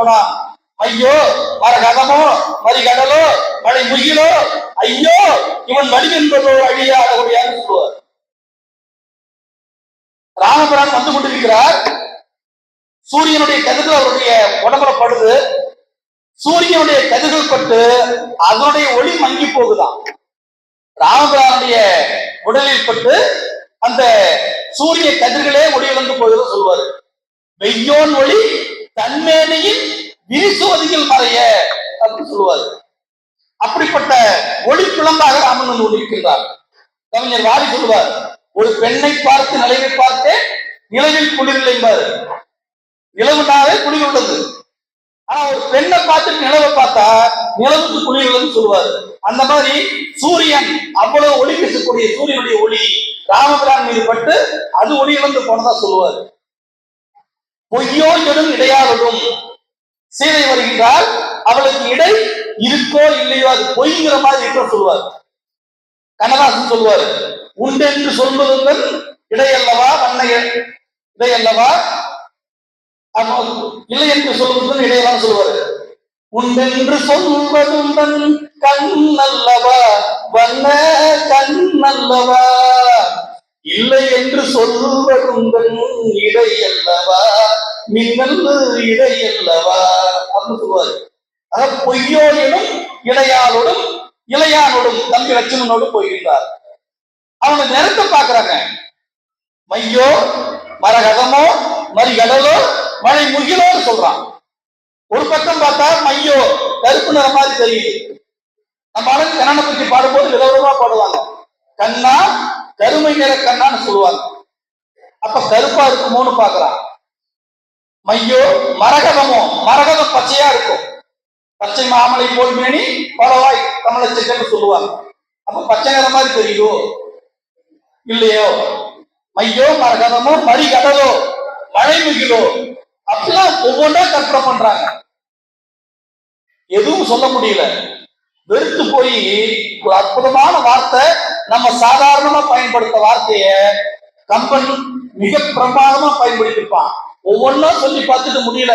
போனான். ஐயோ மரகதமோ மறிகடலோ மழை முகிலோ ஐயோ இவன் வடிவென்பதோ அழியாத ஒழியான்னு சொல்லுவார். ராமபிரான் வந்து கொண்டிருக்கிறார். சூரியனுடைய கதிர்கள் அவருடைய உடம்புல படுது. சூரியனுடைய கதிர்கள் பட்டு அதனுடைய ஒளி மங்கி போகுதான். ராமபிரானுடைய உடலில் பட்டு அந்த சூரிய கதிர்களே ஒளி இழந்து போகுது சொல்வாரு. வெய்யோன் ஒளி தன்மேனியின் விரிசுவதியில் மறைய அப்படின்னு சொல்லுவாரு. அப்படிப்பட்ட ஒளி பிளம்பாக ராமன் வந்து கொண்டிருக்கின்றார். கவிஞர் வாரி சொல்லுவார், ஒரு பெண்ணை பார்த்து நிலவை பார்த்து நிலவில் குளிர் என்பாரு. நிலவுனாவே குளிர் உள்ளது. ஆனா ஒரு பெண்ணை பார்த்துட்டு நிலவை பார்த்தா நிலவுக்கு குளிர் உள்ளதுன்னு சொல்லுவாரு. அந்த மாதிரி சூரியன் அவ்வளவு ஒளி வீசக்கூடிய சூரியனுடைய ஒளி ராமபிரான் மீது பட்டு அது ஒளி இழந்து போனதா சொல்லுவாரு. பொய்யோ எனும் இடையாளரும் சீதை வருகின்றால் அவளுக்கு இடை இருக்கோ இல்லையோ அது பொய்ங்கிற மாதிரி இருக்க சொல்லுவார். கண்ணதாசன் சொல்லுவாரு, உண்டென்று சொல்வதுங்கள் இடையல்லவா வண்ண இடையல்லவா, இல்லை என்று சொல்வதும் இடையெல்லாம் சொல்லுவாரு. உண்டென்று சொல்வதுடன் கண்ணல்லவா வண்ண கண்ணல்லவா, இல்லை என்று சொல்வதுங்கள் இடையல்லவா மின்னல் இடையல்லவா அப்படின்னு சொல்லுவாரு. ஆக பொய்யோனும் இடையாளோடும் இளையானோடும் தம்பி லட்சுமணோடு போயிருந்தார். அவங்க நிறத்தை பாக்குறாங்க. மையோ மரகதமோ மறிகடலோ மழை முகிலோன்னு சொல்றான். ஒரு பக்கம் பார்த்தா மையோ கருப்பு நிற மாதிரி தெரியுது. நம்ம ஆளுங்க கண்ணனை பற்றி பாடும்போது விதவிதமா பாடுவாங்க. கண்ணா கருமை நிற கண்ணான்னு சொல்லுவாங்க. அப்ப கருப்பா இருக்குமோன்னு பாக்குறான். மையோ மரகதமோ மரகதம் பச்சையா இருக்கும். பச்சை மாமலை போல் மேனி பலவாய் கமலச்சிக்கன்னு சொல்லுவாங்க. அப்ப பச்சை நிற மாதிரி தெரியுதோ இல்லையோ. மையோ மரகதமோ மறிகடலோ மழை முகிலோ அப்படிலாம் ஒவ்வொன்றா கற்பனை பண்றாங்க. எதுவும் சொல்ல முடியல. வெறுத்து போய் ஒரு அற்புதமான வார்த்தை, நம்ம சாதாரணமா பயன்படுத்த வார்த்தைய கம்பன் மிக பிரமாதமா பயன்படுத்திருப்பான். ஒவ்வொன்றும் சொல்லி பார்த்துட்டு முடியல.